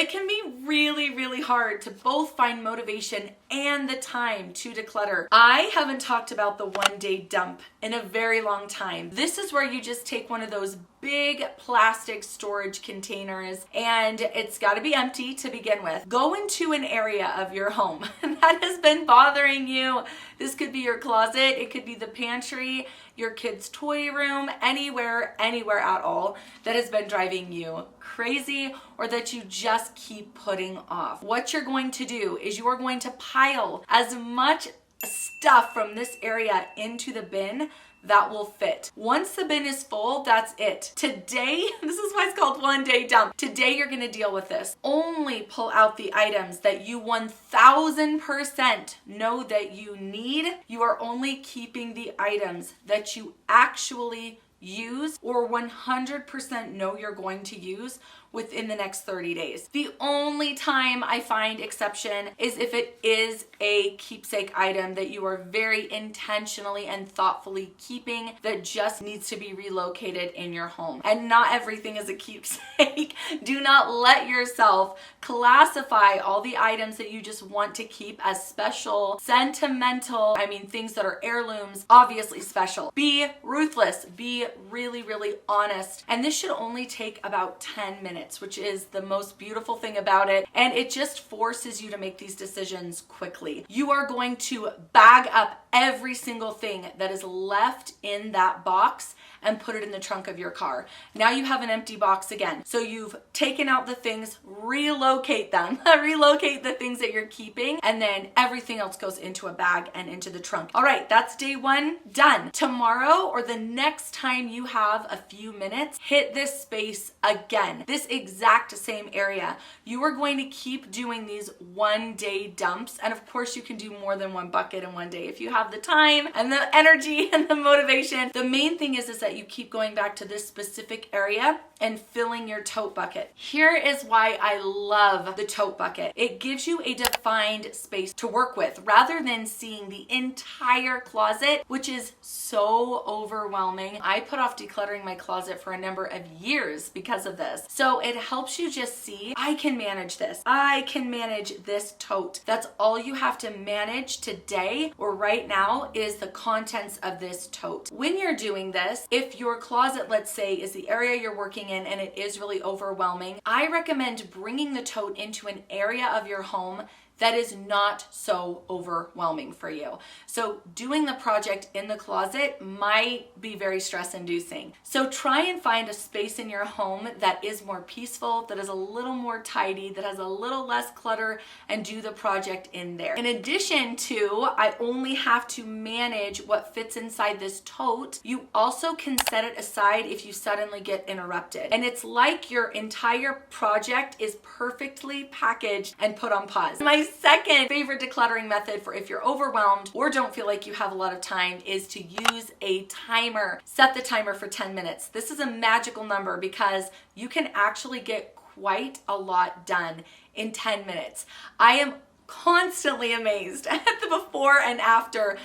it can be really, really hard to both find motivation and the time to declutter. I haven't talked about the 1-day dump in a very long time. This is where you just take one of those big plastic storage containers, and it's got to be empty to begin with. Go into an area of your home that has been bothering you. This could be your closet, it could be the pantry, your kid's toy room, anywhere at all that has been driving you crazy or that you just keep putting off. What you're going to do is you are going to pile as much stuff from this area into the bin that will fit. Once the bin is full, that's it. Today, this is why it's called 1-day dump. Today, you're gonna deal with this. Only pull out the items that you 1000% know that you need. You are only keeping the items that you actually use or 100% know you're going to use within the next 30 days. The only time I find exception is if it is a keepsake item that you are very intentionally and thoughtfully keeping that just needs to be relocated in your home. And not everything is a keepsake. Do not let yourself classify all the items that you just want to keep as special, sentimental, things that are heirlooms, obviously special. Be ruthless, be really, really honest. And this should only take about 10 minutes, which is the most beautiful thing about it. And it just forces you to make these decisions quickly. You are going to bag up every single thing that is left in that box and put it in the trunk of your car. Now you have an empty box again. So you've taken out the things, relocate them, relocate the things that you're keeping, and then everything else goes into a bag and into the trunk. All right, that's day 1 done. Tomorrow or the next time you have a few minutes, hit this space again, this exact same area. You are going to keep doing these 1-day dumps. And of course you can do more than one bucket in one day if you have the time and the energy and the motivation. The main thing is that you keep going back to this specific area and filling your tote bucket. Here is why I love the tote bucket. It gives you a defined space to work with rather than seeing the entire closet, which is so overwhelming. I put off decluttering my closet for a number of years because of this. So it helps you just see, I can manage this. I can manage this tote. That's all you have to manage today or right now is the contents of this tote. When you're doing this, if your closet, let's say, is the area you're working in and it is really overwhelming, I recommend bringing the tote into an area of your home that is not so overwhelming for you. So doing the project in the closet might be very stress-inducing. So try and find a space in your home that is more peaceful, that is a little more tidy, that has a little less clutter, and do the project in there. In addition to, I only have to manage what fits inside this tote, you also can set it aside if you suddenly get interrupted. And it's like your entire project is perfectly packaged and put on pause. My second favorite decluttering method for if you're overwhelmed or don't feel like you have a lot of time is to use a timer. Set the timer for 10 minutes. This is a magical number because you can actually get quite a lot done in 10 minutes. I am constantly amazed at the before and after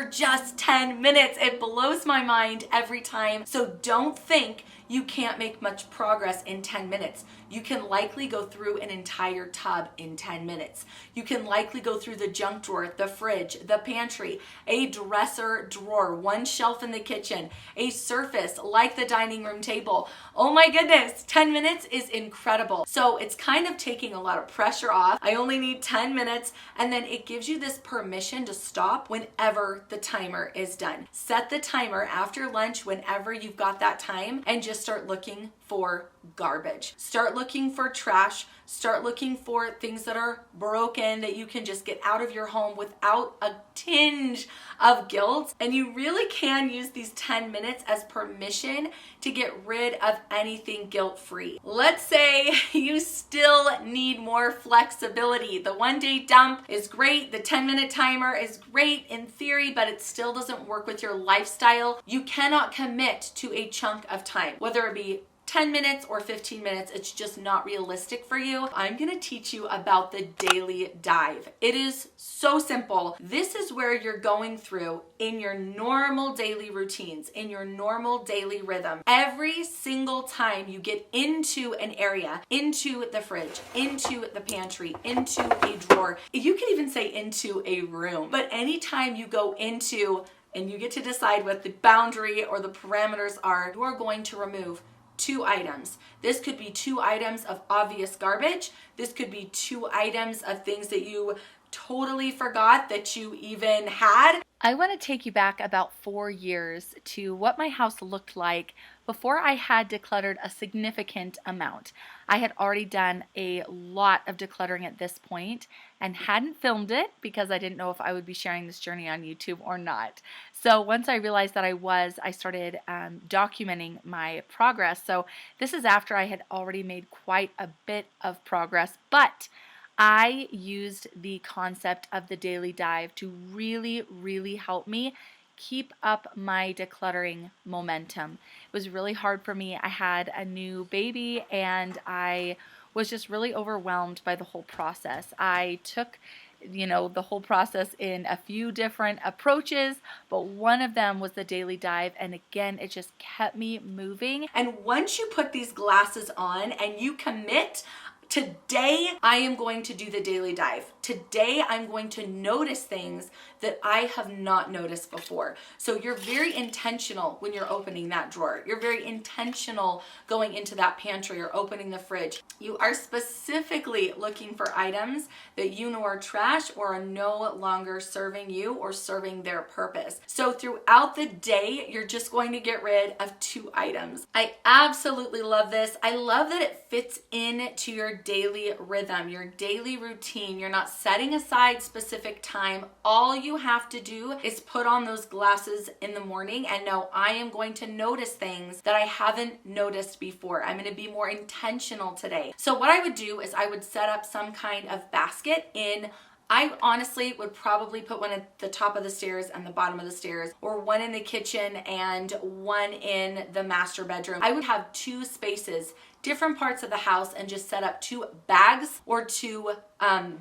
just 10 minutes. It blows my mind every time. So don't think you can't make much progress in 10 minutes. You can likely go through an entire tub in 10 minutes. You can likely go through the junk drawer, the fridge, the pantry, a dresser drawer, one shelf in the kitchen, a surface like the dining room table. Oh my goodness, 10 minutes is incredible. So it's kind of taking a lot of pressure off. I only need 10 minutes, and then it gives you this permission to stop whenever the timer is done. Set the timer after lunch whenever you've got that time and just start looking for garbage. Start looking for trash. Start looking for things that are broken that you can just get out of your home without a tinge of guilt. And you really can use these 10 minutes as permission to get rid of anything guilt-free. Let's say you still need more flexibility. The 1-day dump is great. The 10-minute timer is great in theory, but it still doesn't work with your lifestyle. You cannot commit to a chunk of time, whether it be 10 minutes or 15 minutes, it's just not realistic for you, I'm gonna teach you about the daily dive. It is so simple. This is where you're going through in your normal daily routines, in your normal daily rhythm. Every single time you get into an area, into the fridge, into the pantry, into a drawer, you can even say into a room, but anytime you go into, and you get to decide what the boundary or the parameters are, you are going to remove 2 items. This could be 2 items of obvious garbage. This could be 2 items of things that you totally forgot that you even had. I want to take you back about 4 years to what my house looked like before I had decluttered a significant amount. I had already done a lot of decluttering at this point and hadn't filmed it because I didn't know if I would be sharing this journey on YouTube or not. So once I realized that I started documenting my progress. So this is after I had already made quite a bit of progress, but I used the concept of the daily dive to really help me keep up my decluttering momentum. It was really hard for me. I had a new baby and I was just really overwhelmed by the whole process. I took the whole process in a few different approaches, but one of them was the daily dive, and again, it just kept me moving. And once you put these glasses on and you commit, today I am going to do the daily dive. Today I'm going to notice things that I have not noticed before. So you're very intentional when you're opening that drawer. You're very intentional going into that pantry or opening the fridge. You are specifically looking for items that you know are trash or are no longer serving you or serving their purpose. So throughout the day, you're just going to get rid of 2 items. I absolutely love this. I love that it fits into your daily rhythm, your daily routine. You're not setting aside specific time. All you have to do is put on those glasses in the morning and know I am going to notice things that I haven't noticed before. I'm going to be more intentional today. So what I would do is I would set up some kind of basket in. I honestly would probably put one at the top of the stairs and the bottom of the stairs, or one in the kitchen and one in the master bedroom. I would have 2 spaces, different parts of the house, and just set up 2 bags or 2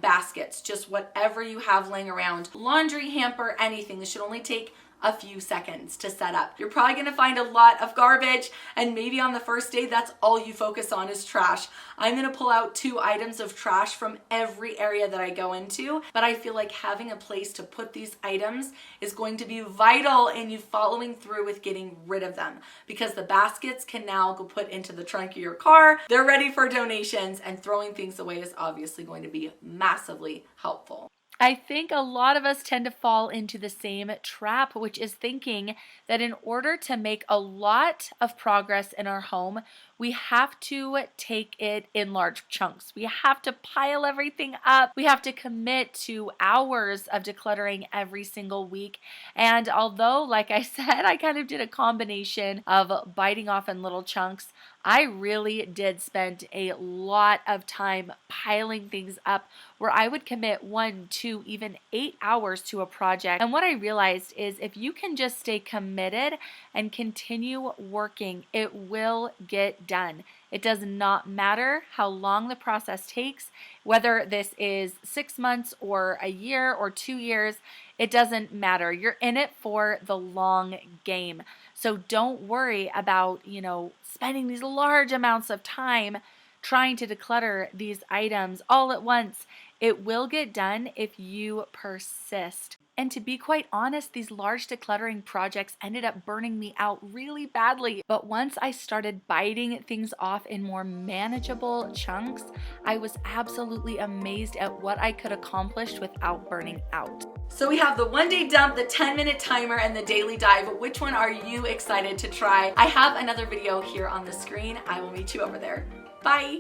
baskets, just whatever you have laying around. Laundry hamper, anything. This should only take a few seconds to set up. You're probably gonna find a lot of garbage, and maybe on the first day, that's all you focus on is trash. I'm gonna pull out 2 items of trash from every area that I go into, but I feel like having a place to put these items is going to be vital in you following through with getting rid of them, because the baskets can now go put into the trunk of your car. They're ready for donations, and throwing things away is obviously going to be massively helpful. I think a lot of us tend to fall into the same trap, which is thinking that in order to make a lot of progress in our home, we have to take it in large chunks. We have to pile everything up. We have to commit to hours of decluttering every single week. And although, like I said, I kind of did a combination of biting off in little chunks, I really did spend a lot of time piling things up where I would commit 1, 2, even 8 hours to a project. And what I realized is if you can just stay committed and continue working, it will get done. It does not matter how long the process takes, whether this is 6 months or a year or 2 years, it doesn't matter. You're in it for the long game. So don't worry about, spending these large amounts of time trying to declutter these items all at once. It will get done if you persist. And to be quite honest, these large decluttering projects ended up burning me out really badly. But once I started biting things off in more manageable chunks, I was absolutely amazed at what I could accomplish without burning out. So we have the 1-day dump, the 10-minute timer, and the daily dive. Which one are you excited to try? I have another video here on the screen. I will meet you over there. Bye.